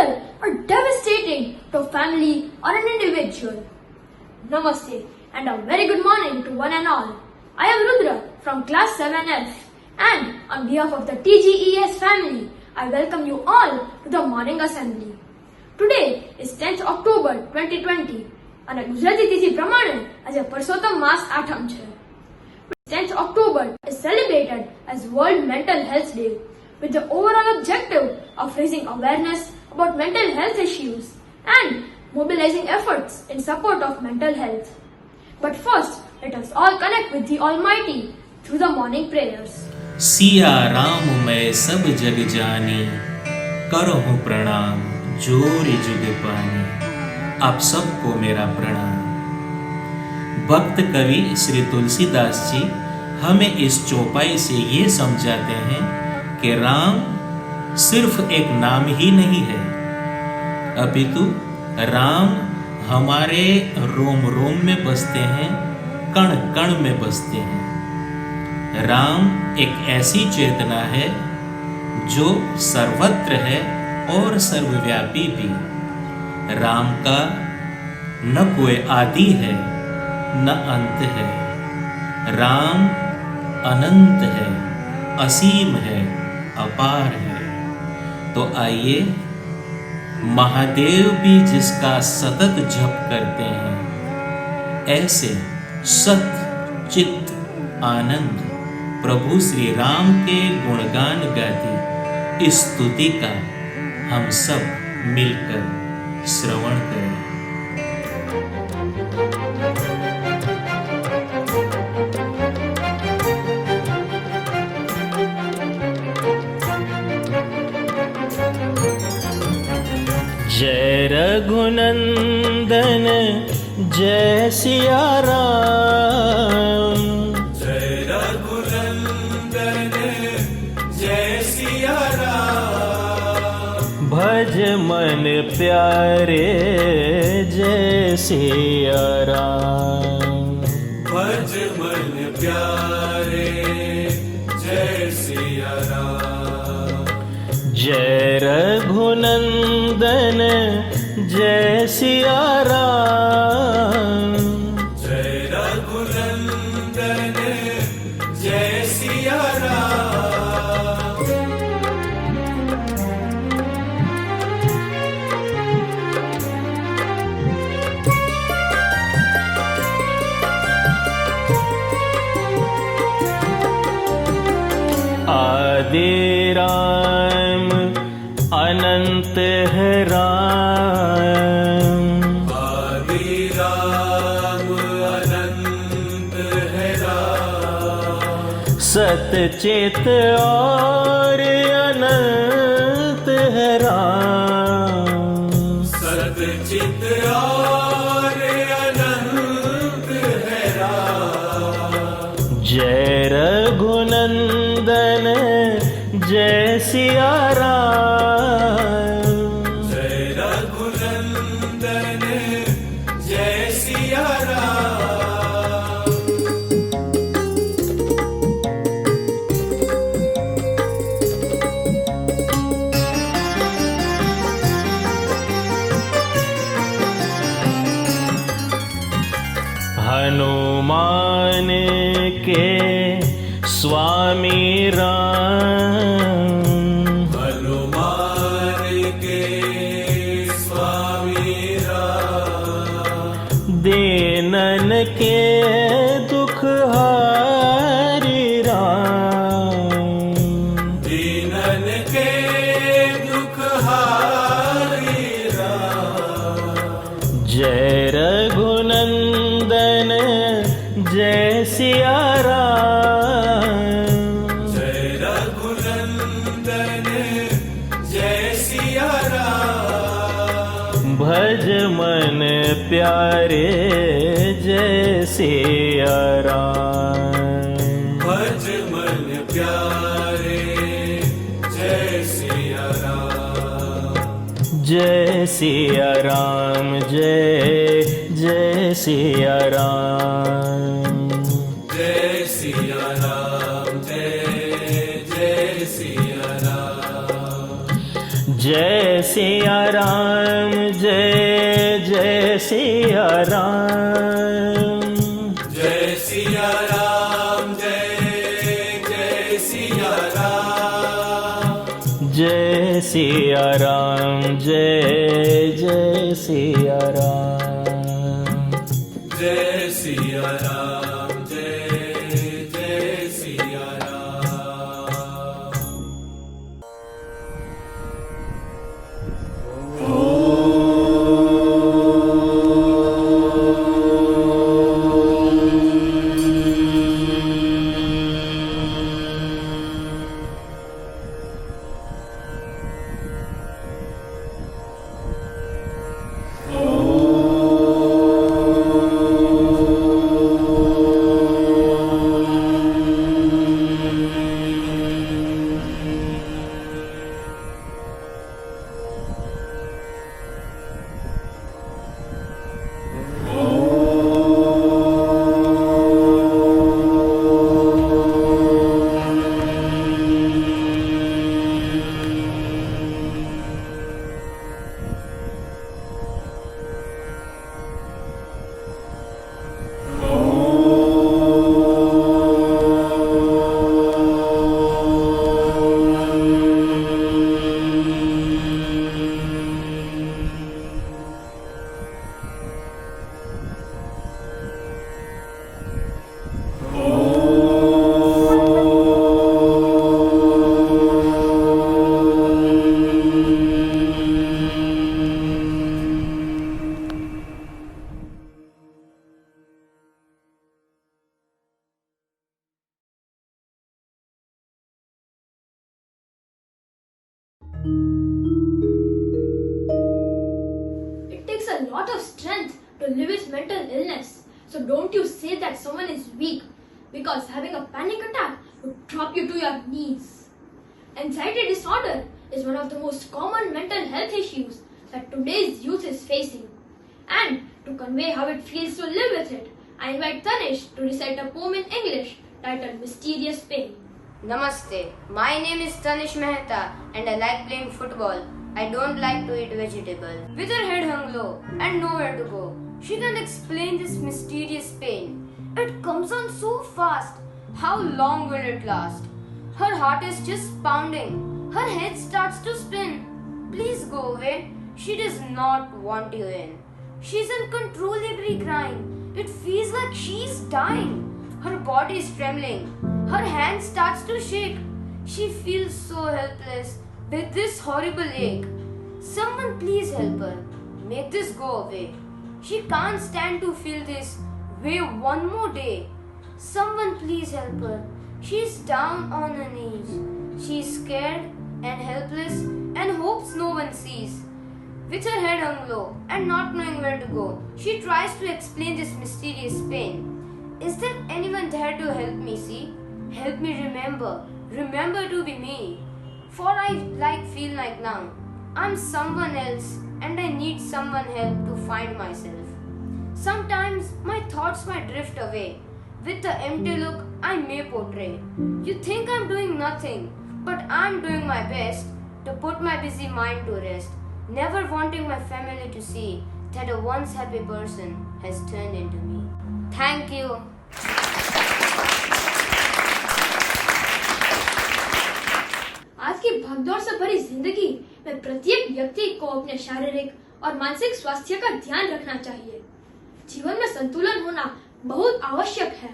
fatal or devastating to a family or an individual. Namaste and a very good morning to one and all. I am Rudra from class 7F and on behalf of the TGES family, I welcome you all to the morning assembly. Today is 10th October 2020 અને ગુજરાતી તિથિ પ્રમાણે આજે પરસોત્તમ માસ આઠમ છે. 10th October is celebrated as World Mental Health Day with the overall objective of raising awareness about mental health issues and mobilizing efforts in support of mental health. But first, let us all connect with the Almighty through the morning prayers. Siya Ram मैं सब जग जानी, करहूँ प्रणाम जोरी जुग पानी. आप सबको मेरा प्रणाम. भक्त कवि श्री तुलसीदास जी हमें इस चौपाई से ये समझाते हैं कि राम सिर्फ एक नाम ही नहीं है, अपितु राम हमारे रोम रोम में बसते हैं, कण कण में बसते हैं. राम एक ऐसी चेतना है जो सर्वत्र है और सर्वव्यापी भी. राम का न कोई आदि है न अंत है. राम अनंत है, असीम है, अपार है. तो आइए महादेव भी जिसका सतत जप करते हैं, ऐसे सत चित्त आनंद प्रभु श्री राम के गुणगान गाती इस स्तुति का हम सब मिलकर श्रवण करें. जय रघुनंदन जय सिया राम, जय रघुनंदन जय सिया राम. भज मन प्यारे जय सिया राम, भज मन प्यारे जय सिया राम. जय रघुनंदन जय सिया राम, जय रघुनंदन जय सिया राम. आदि राम अनंत है राम, आदि राम अनंत है राम. सतचित और अनंत है राम, सतचित और अनंत है राम. जय रघुनंदन जय सिया राम, जय रघुनंदन जय सिया राम. हनुमान के स्वामी राम, हनुमान के स्वामी राम. दीनन के दुख हारी राम, दीनन के दुख हारी राम. जय रघुनंदन जय सिया राम, जय रघुनंदन जय सिया राम. भज मन प्यारे जय सिया राम, भज मन प्यारे जय सिया राम. जय सिया राम जय जय सिया राम, जय सिया राम जय जय सिया राम. जय सिया राम, जय जय सिया राम। जय सिया राम, जय जय सिया राम। जय सिया राम, जय जय सिया राम। जय सिया राम, जय जय Siya Ram. It takes a lot of strength to live with mental illness. So don't you say that someone is weak, because having a panic attack would drop you to your knees. Anxiety disorder is one of the most common mental health issues that today's youth is facing. And to convey how it feels to live with it, I invite Tanish to recite a poem in English titled Mysterious Pain. Namaste. My name is Tanish Mehta and I like playing football. I don't like to eat vegetable. With her head hung low and nowhere to go, she can't explain this mysterious pain. It comes on so fast. How long will it last? Her heart is just pounding. Her head starts to spin. Please go away. She does not want you in. She's uncontrollably crying. It feels like she's dying. Her body is trembling. Her hand starts to shake. She feels so helpless with this horrible ache. Someone please help her. Make this go away. She can't stand to feel this way one more day. Someone please help her. She's down on her knees. She's scared and helpless and hopes no one sees. With her head hung low and not knowing where to go, she tries to explain this mysterious pain. Is there anyone there to help me see? Help me remember to be me. For I feel like now, I'm someone else and I need someone help to find myself. Sometimes my thoughts might drift away. With the empty look I may portray. You think I'm doing nothing, but I'm doing my best to put my busy mind to rest. Never wanting my family to see that a once happy person has turned into me. Thank you. आज की भागदौड़ से भरी जिंदगी में प्रत्येक व्यक्ति को अपने शारीरिक और मानसिक स्वास्थ्य का ध्यान रखना चाहिए। जीवन में संतुलन होना बहुत आवश्यक है।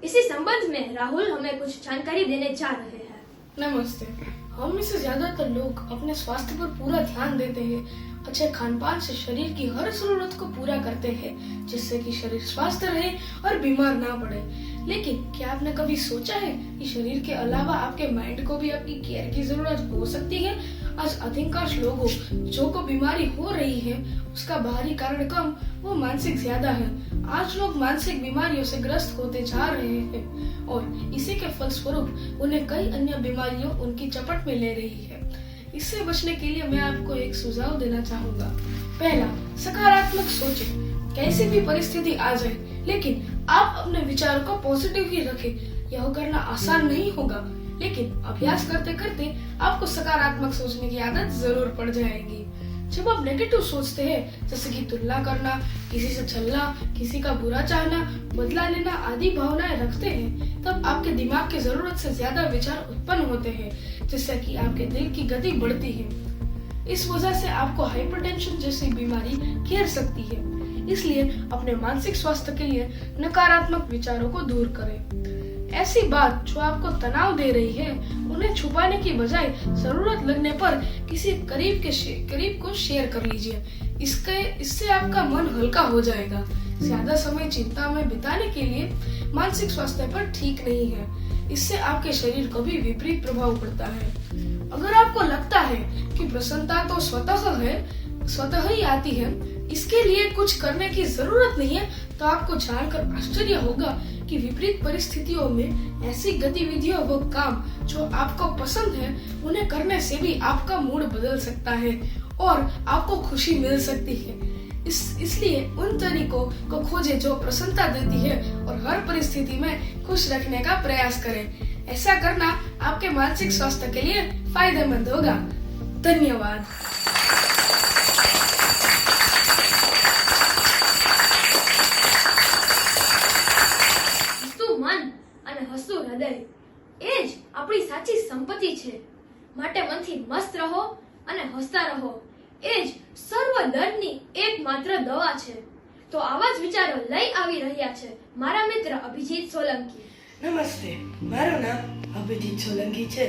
इसी संबंध में राहुल हमें कुछ जानकारी देने जा रहे हैं। नमस्ते। हम में से ज्यादातर लोग अपने स्वास्थ्य पर पूरा ध्यान देते हैं। अच्छे खानपान से शरीर की हर जरूरत को पूरा करते हैं, जिससे कि शरीर स्वस्थ रहे और बीमार ना पड़े। लेकिन क्या आपने कभी सोचा है कि शरीर के अलावा आपके माइंड को भी आपकी केयर की जरूरत हो सकती है? आज अधिकांश लोगों जो को बीमारी हो रही है, उसका बाहरी कारण कम, वो मानसिक ज्यादा है। आज लोग मानसिक बीमारियों से ग्रस्त होते जा रहे हैं और इसी के फलस्वरूप उन्हें कई अन्य बीमारियों उनकी चपेट में ले रही है। इससे बचने के लिए मैं आपको एक सुझाव देना चाहूंगा। पहला, सकारात्मक सोचें। कैसी भी परिस्थिति आ जाए, लेकिन आप अपने विचारों को पॉजिटिव ही रखें। यह करना आसान नहीं होगा, लेकिन अभ्यास करते करते आपको सकारात्मक सोचने की आदत जरूर पड़ जाएगी। जब आप नेगेटिव सोचते हैं, जैसे कि तुलना करना, किसी से छलना, किसी का बुरा चाहना, बदला लेना आदि भावनाएं रखते हैं, तब आपके दिमाग के जरूरत से ज्यादा विचार उत्पन्न होते हैं, जिससे कि आपके दिल की गति बढ़ती है। इस वजह से आपको हाइपरटेंशन जैसी बीमारी घेर सकती है। इसलिए अपने मानसिक स्वास्थ्य के लिए नकारात्मक विचारों को दूर करें। ऐसी बात जो आपको तनाव दे रही है, उन्हें छुपाने की बजाय जरूरत लगने पर किसी करीब को शेयर कर लीजिए। इससे आपका मन हल्का हो जाएगा। ज्यादा समय चिंता में बिताने के लिए मानसिक स्वास्थ्य पर ठीक नहीं है। इससे आपके शरीर को भी विपरीत प्रभाव पड़ता है। अगर आपको लगता है कि प्रसन्नता तो स्वतः ही आती है, इसके लिए कुछ करने की जरूरत नहीं है, तो आपको जानकर आश्चर्य होगा कि विपरीत परिस्थितियों में ऐसी गतिविधियों व काम जो आपको पसंद है, उन्हें करने से भी आपका मूड बदल सकता है और आपको खुशी मिल सकती है। इसलिए उन तरीकों को खोजें जो प्रसन्नता देती है और हर परिस्थिति में खुश रखने का प्रयास करें। ऐसा करना आपके मानसिक स्वास्थ्य के लिए फायदेमंद होगा। धन्यवाद। હસતું મન અને હસતું હૃદય એ જ આપણી સાચી સંપત્તિ છે. માટે મનથી મસ્ત રહો અને હસતા રહો. એ જ સર્વ દર્દની એકમાત્ર દવા છે. તો આવા જ વિચારો લઈ આવી રહ્યા છે મારા મિત્ર અભિજીત સોલંકી. નમસ્તે, મારું નામ અભિજીત સોલંકી છે.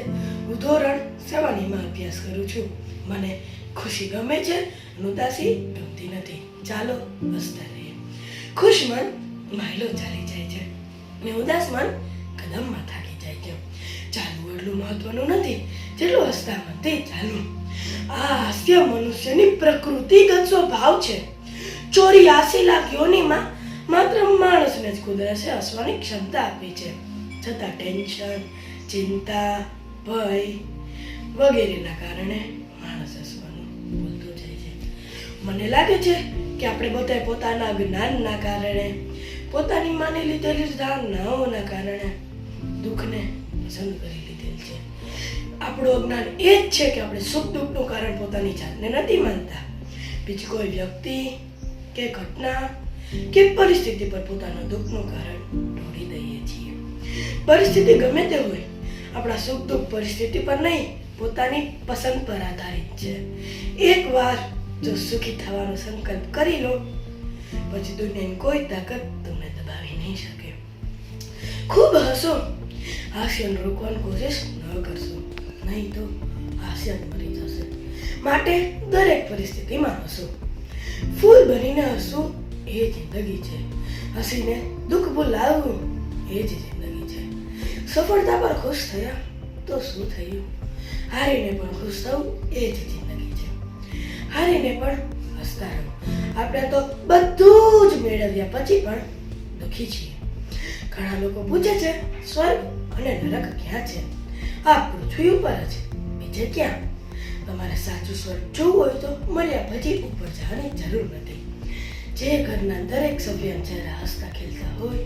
હું ધોરણ 7માં અભ્યાસ કરું છું. મને ખુશી ગમે છે, ઉદાસી ગમતી નથી. ચાલો હસતા રહીએ. ખુશ મન માયલો ચાલી જાય છે ને ઉદાસ મન કદમમાં થાકી જાય છે. ચાલવું એટલું મહત્વનું નથી જેટલું હસતા મનથી ચાલવું. આ હાસ્ય મનુષ્યની પ્રકૃતિગત સ્વભાવ છે. 84 લાખ યોનિમાં માત્ર માણસને જ કુદરતે હસવાની ક્ષમતા આપી છે. છતાં ટેન્શન, ચિંતા, ભય વગેરેના કારણે માણસ હસવાનું ભૂલતો જાય છે. મને લાગે છે કે આપણે બધાએ પોતાના જ્ઞાનના કારણે, પોતાની માની લીધેલી ધારણાઓના કારણે દુઃખને પસંદ કરી લીધેલ છે. આપણું અજ્ઞાન એ જ છે કે આપણે સુખ દુઃખનું કારણ પોતાની જાતને નથી માનતા. બીજી કોઈ વ્યક્તિ કે ઘટના કે પરિસ્થિતિ પર પોતાના દુઃખનું કારણ ઢોળી દઈએ છીએ. પરિસ્થિતિ ગમે તે હોય, આપણા સુખ દુઃખ પરિસ્થિતિ પર નહીં, પોતાની પસંદ પર આધારિત છે. એકવાર જો સુખી થવાનો સંકલ્પ કરી લો, પછી દુનિયાની કોઈ તાકાત તમને દબાવી નહીં શકે. ખૂબ હસો. હાસ્યને રોકવાની કોશિશ ન કરશો, નહીં તો હાસ્ય મરી જશે. માટે દરેક પરિસ્થિતિમાં હસો. ફૂલ બનીને હસવું એ જિંદગી છે. હસીને દુઃખ ભૂલાવવું એ જ જિંદગી છે. સફળતા પર ખુશ થયા તો શું થયું? હારીને પણ ખુશ થવું એ જ જિંદગી છે. હારીને પણ હસતા રહો. આપણે તો બધું જ મેળવ્યા પછી પણ દુઃખી છીએ. ઘણા લોકો પૂછે છે સ્વર્ગ અને નરક ક્યાં છે? આ પૃથ્વી ઉપર જ, બીજે ક્યાં? તમારે સાચું સ્વર્ગ જોવું હોય તો મળ્યા પછી ઉપર જવાની જરૂર નથી. જે ઘરના દરેક સભ્યના ચહેરા હસતા ખીલતા હોય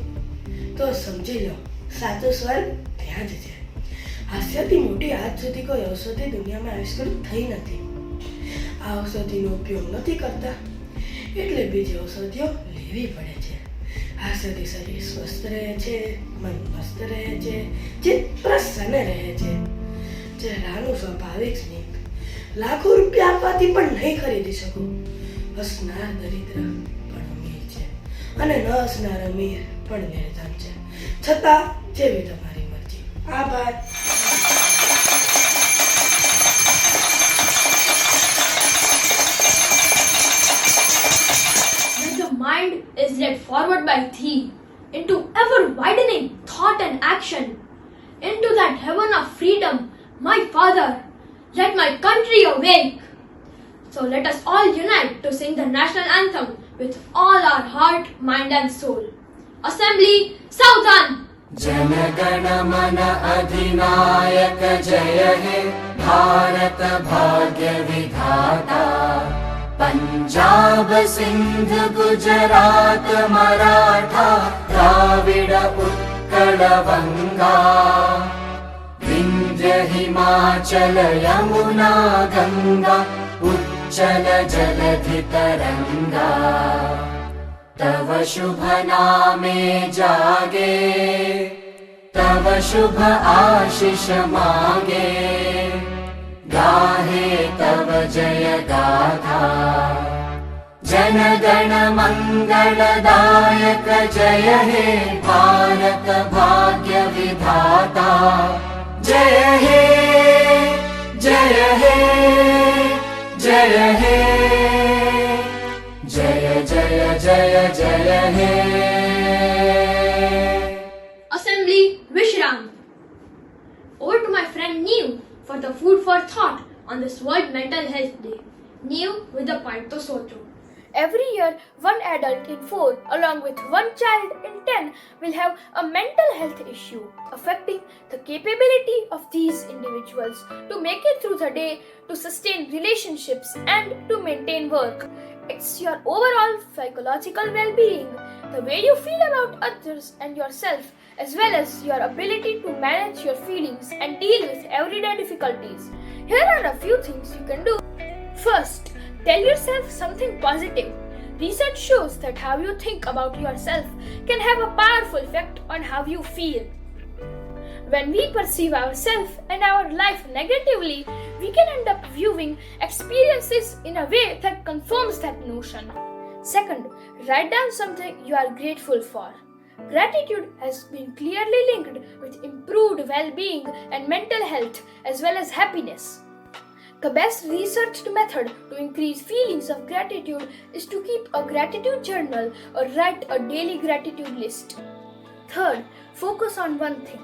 તો સમજી લો સાચું સ્વર્ગ ત્યાં જ છે. હાસ્યથી મોટી આજ સુધી કોઈ ઔષધિ દુનિયામાં આવિષ્કૃત થઈ નથી. આ ઔષધિનો ઉપયોગ નથી કરતા એટલે બીજી ઔષધિઓ લેવી પડે છે. હાસ્યથી શરીર સ્વસ્થ રહે છે, મન મસ્ત રહે છે, ચિત્ત પ્રસન્ન રહે છે. ચહેરાનું સ્વાભાવિક સ્મિત લાખો રૂપિયા આપવાથી પણ નહીં ખરીદી શકો. હસનાર દરિદ્ર પણ અમીર છે અને ન હસનાર અમીર પણ નિર્ધન છે. છતાં જેવી તમારી મરજી. આભાર. When the mind is led forward by thee into ever widening thought and action, into that heaven of freedom, my Father, let my country awake. So let us all unite to sing the national anthem with all our heart, mind and soul. Assembly, Southern! जनगण मन अधिनायक जय हे भारत भाग्य विधाता पंजाब सिंध गुजरात मराठा द्राविड उत्कल बंगा विन्ध्य हिमाचल यमुना गङ्गा उच्चल जलधितरङ्गा तव शुभ नामे जागे तव शुभ आशीष मागे गाहे तव जय गाथा जन गण मंगलदायक जय हे भारत भाग्य विधाता जय हे जय हे जय हे जय जय जय जय हे Assembly Vishram. Over to my friend Neil for the food for thought on this World Mental Health Day. Neil with the point to socho. Every year, one adult in 4 along with one child in 10 will have a mental health issue affecting the capability of these individuals to make it through the day, to sustain relationships and to maintain work. It's your overall psychological well-being, the way you feel about others and yourself, as well as your ability to manage your feelings and deal with everyday difficulties. Here are a few things you can do. First, tell yourself something positive. Research shows that how you think about yourself can have a powerful effect on how you feel. When we perceive ourselves and our life negatively, we can end up viewing experiences in a way that confirms that notion. Second, write down something you are grateful for. Gratitude has been clearly linked with improved well-being and mental health as well as happiness. The best researched method to increase feelings of gratitude is to keep a gratitude journal or write a daily gratitude list. Third, focus on one thing.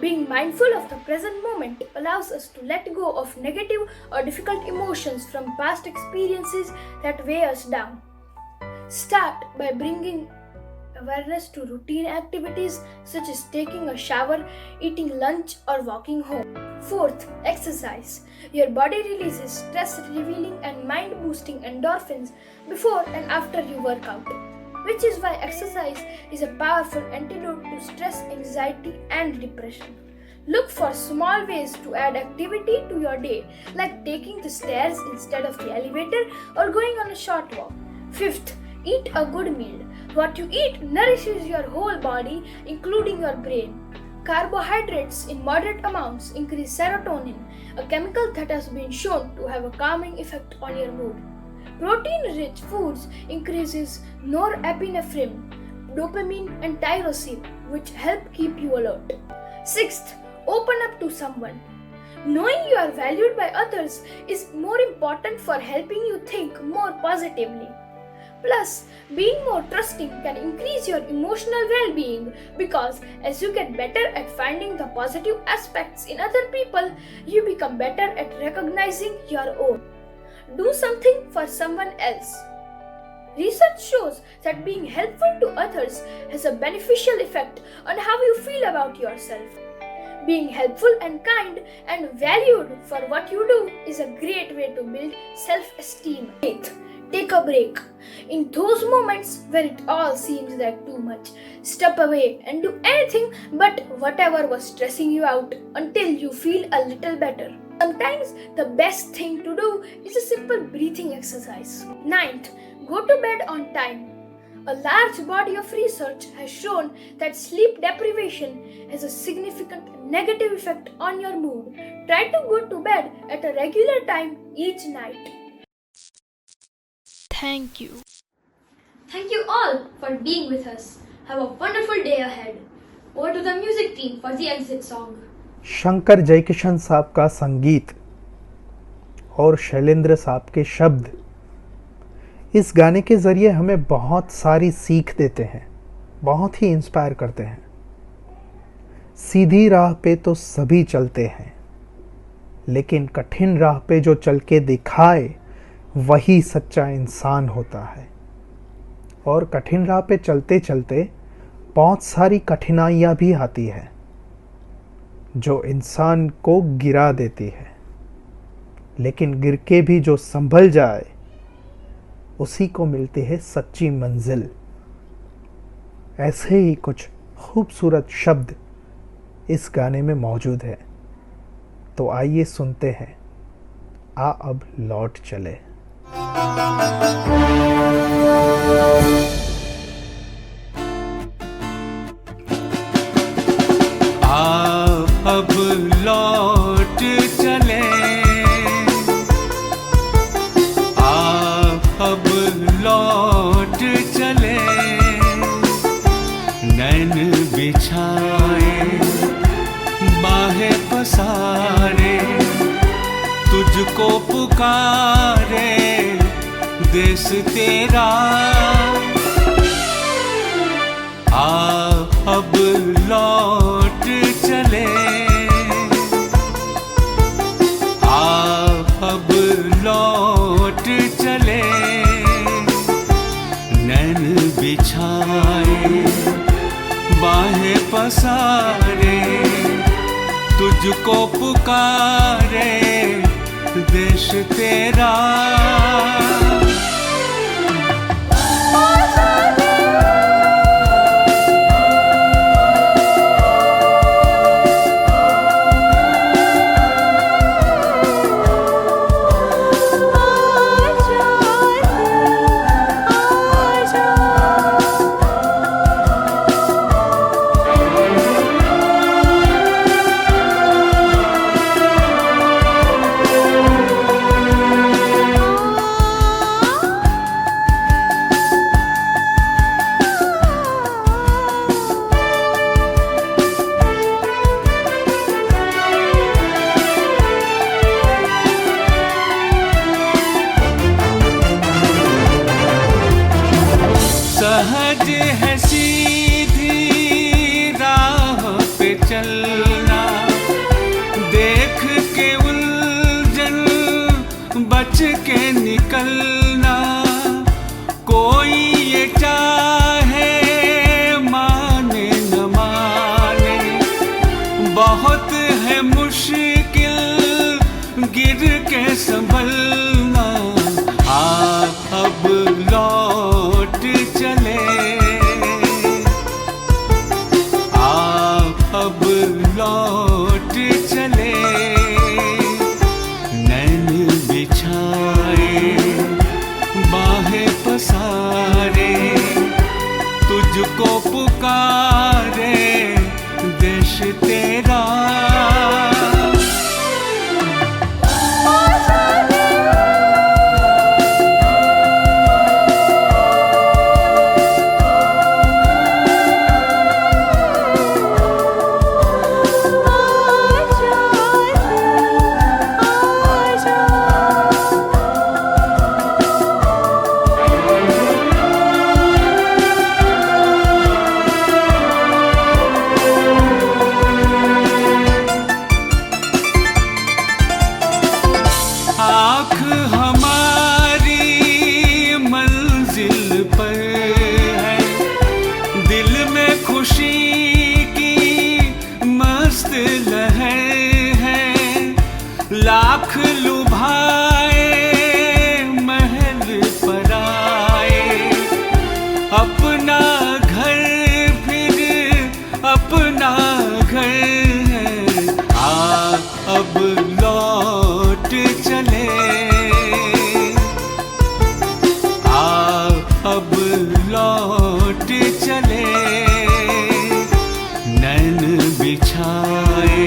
Being mindful of the present moment allows us to let go of negative or difficult emotions from past experiences that weigh us down. Start by bringing awareness to routine activities such as taking a shower, eating lunch, or walking home. Fourth, exercise. Your body releases stress-relieving and mind-boosting endorphins before and after you work out, which is why exercise is a powerful antidote to stress, anxiety, and depression. Look for small ways to add activity to your day, like taking the stairs instead of the elevator or going on a short walk. Fifth, eat a good meal. What you eat nourishes your whole body, including your brain. Carbohydrates in moderate amounts increase serotonin, a chemical that has been shown to have a calming effect on your mood. Protein-rich foods increases norepinephrine, dopamine and tyrosine, which help keep you alert. Sixth, open up to someone. Knowing you are valued by others is more important for helping you think more positively. Plus, being more trusting can increase your emotional well-being because as you get better at finding the positive aspects in other people, you become better at recognizing your own. Do something for someone else. Research shows that being helpful to others has a beneficial effect on how you feel about yourself. Being helpful and kind and valued for what you do is a great way to build self-esteem. Eighth, take a break. In those moments where it all seems like too much, step away and do anything but whatever was stressing you out until you feel a little better. Sometimes the best thing to do is a simple breathing exercise. Ninth, go to bed on time. A large body of research has shown that sleep deprivation has a significant negative effect on your mood. Try to go to bed at a regular time each night. Thank you. Thank you all for being with us. Have a wonderful day ahead. Over to the music team for the exit song. Shankar Jaikishan साहब का संगीत और शैलेंद्र साहब के शब्द इस गाने के ज़रिए हमें बहुत सारी सीख देते हैं, बहुत ही इंस्पायर करते हैं। सीधी राह पे तो सभी चलते हैं, लेकिन कठिन राह पे जो चल के दिखाए वही सच्चा इंसान होता है। और कठिन राह पे चलते चलते बहुत सारी कठिनाइयाँ भी आती हैं जो इंसान को गिरा देती है, लेकिन गिर के भी जो संभल जाए उसी को मिलती है सच्ची मंजिल। ऐसे ही कुछ खूबसूरत शब्द इस गाने में मौजूद है। तो आइए सुनते हैं आ अब लौट चले। अब लौट चले, अब लौट चले, नैन बिछाए बाहें पसारे, तुझको पुकारे देश तेरा। अब लौट चले, अब लौट चले, नैन बिछाए बाहें पसारे, तुझको पुकारे देश तेरा। सहज है सीधी राह पे चलना, देख के उलझन बच के निकलना। कोई ये चाहे माने न माने, बहुत है मुश्किल गिर के संभलना। अब लौट चले, अब लौट चले, नैन बिछाए बाहें पसारे, तुझको पुकारे देश तेरा। आँख हमारी मंजिल पर है, दिल में खुशी की मस्त लहर है। लाख लुभाए महल पर आए, अपना घर फिर अपना घर है। अब लौट चले, अब लौट चले, नैन बिछाए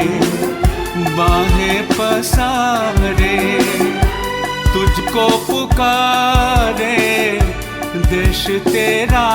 बाहें पसारे, तुझको पुकारे देश तेरा।